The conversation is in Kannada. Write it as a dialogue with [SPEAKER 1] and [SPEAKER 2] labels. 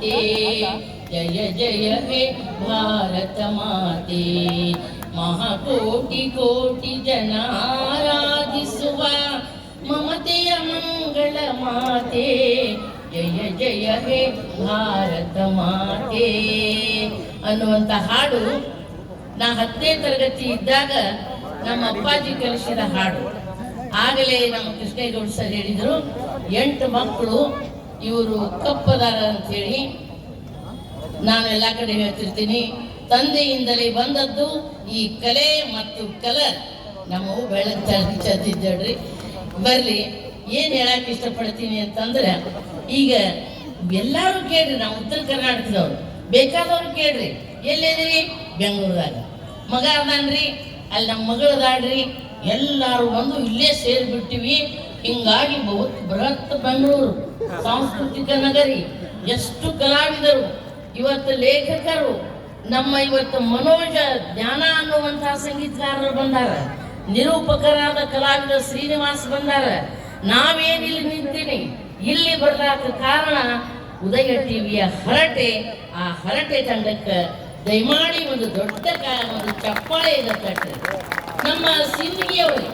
[SPEAKER 1] ಮಾತೆ ಜಯ ಜಯ ಹೇ ಭಾರತ ಮಾತೆ ಮಹಾಕೋಟಿ ಕೋಟಿ ಜನ ಆರಾಧಿಸುವ ಮಮತೆಯ ಮಂಗಳ ಮಾತೆ ಜಯ ಜಯ ಹೇ ಭಾರತ ಮಾತೆ ಅನ್ನುವಂಥ ಹಾಡು ನಾ 10ನೇ ತರಗತಿ ಇದ್ದಾಗ ನಮ್ಮ ಅಪ್ಪಾಜಿ ಕಲಿಸಿದ ಹಾಡು. ಆಗಲೇ ನಮ್ಮ ಕೃಷ್ಣೇಗೌಡ ಸರ್ ಹೇಳಿದರು, 8 ಮಕ್ಕಳು ಇವರು ಕಪ್ಪದಾರ ಅಂಥೇಳಿ. ನಾನು ಎಲ್ಲ ಕಡೆ ಹೇಳ್ತಿರ್ತೀನಿ, ತಂದೆಯಿಂದಲೇ ಬಂದದ್ದು ಈ ಕಲೆ ಮತ್ತು ಕಲರ್ ನಮ್ಮವು ಬೆಳಗ್ಗೆ ಚರ್ಚಿದ್ರಿ. ಬರ್ಲಿ ಏನು ಹೇಳಕ್ಕೆ ಇಷ್ಟಪಡ್ತೀನಿ ಅಂತಂದ್ರೆ, ಈಗ ಎಲ್ಲರೂ ಕೇಳ್ರಿ, ನಾವು ಉತ್ತರ ಕರ್ನಾಟಕದವ್ರು, ಬೇಕಾದವ್ರು ಕೇಳ್ರಿ, ಎಲ್ಲಿದ್ದೀರಿ? ಬೆಂಗಳೂರದಾಗ. ಮಗ ಅದಾನ್ರಿ, ಅಲ್ಲಿ ನಮ್ಮ ಮಗಳದಾಡ್ರಿ, ಎಲ್ಲರೂ ಬಂದು ಇಲ್ಲೇ ಸೇರಿಬಿಟ್ಟಿವಿ. ಹಿಂಗಾಗಿ ಬೃಹತ್ ಬೆಂಗಳೂರು ಸಾಂಸ್ಕೃತಿಕ ನಗರಿ. ಎಷ್ಟು ಕಲಾವಿದರು, ಇವತ್ತು ಲೇಖಕರು, ನಮ್ಮ ಇವತ್ತು ಮನೋಜ ಜ್ಞಾನ ಅನ್ನುವಂತಹ ಸಂಗೀತಗಾರರು ಬಂದಾರ, ನಿರೂಪಕರಾದ ಕಲಾವಿದ ಶ್ರೀನಿವಾಸ್ ಬಂದಾರ. ನಾವೇನಿಲ್ಲಿ ನಿಂತೀನಿ, ಇಲ್ಲಿ ಬರ್ಲಾಕ ಕಾರಣ ಉದಯ ಟಿವಿಯ ಹರಟೆ. ಆ ಹರಟೆ ತಂಡಕ್ಕೆ ದಯಮಾಡಿ ಒಂದು ದೊಡ್ಡ ಒಂದು ಚಪ್ಪಾಳೆ ಇದೆ ತಟ್ಟೆ. ನಮ್ಮ ಸಿಂದಗಿಯವರು